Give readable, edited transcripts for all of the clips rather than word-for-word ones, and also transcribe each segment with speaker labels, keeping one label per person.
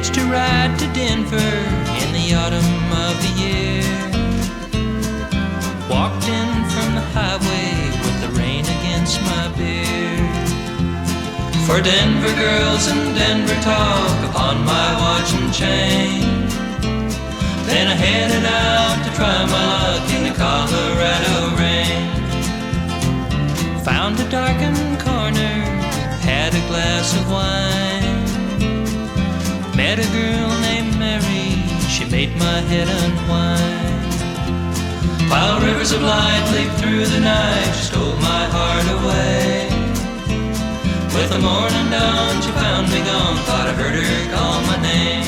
Speaker 1: hitched a ride to Denver in the autumn of the year. Walked in from the highway with the rain against my beard. For Denver girls and Denver talk upon my watch and chain. Then I headed out to try my luck in the Colorado rain. Found a darkened corner, had a glass of wine. Met a girl named Mary, she made my head unwind. While rivers of light leaped through the night, she stole my heart away. With the morning dawn, she found me gone, thought I heard her call my name.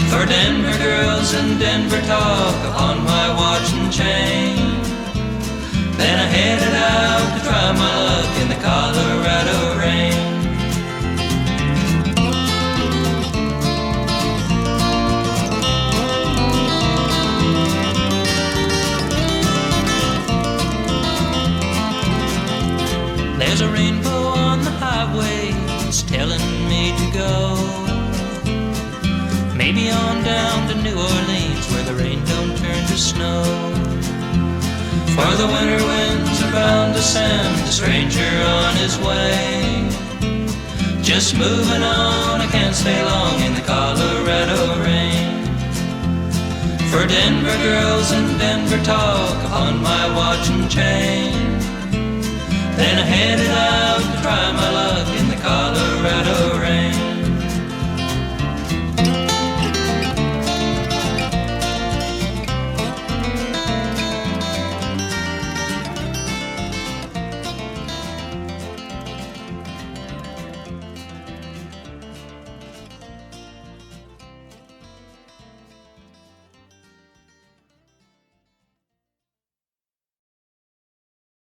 Speaker 1: For Denver girls and Denver talk upon my watch and chain. Then I headed out to try my luck in the Colorado rain. There's a rainbow on the highway, it's telling me to go. Maybe on down to New Orleans where the rain don't turn to snow. For the winter winds are bound to send the stranger on his way. Just moving on, I can't stay long in the Colorado rain. For Denver girls and Denver talk upon my watch and chain. Then I headed out to try my luck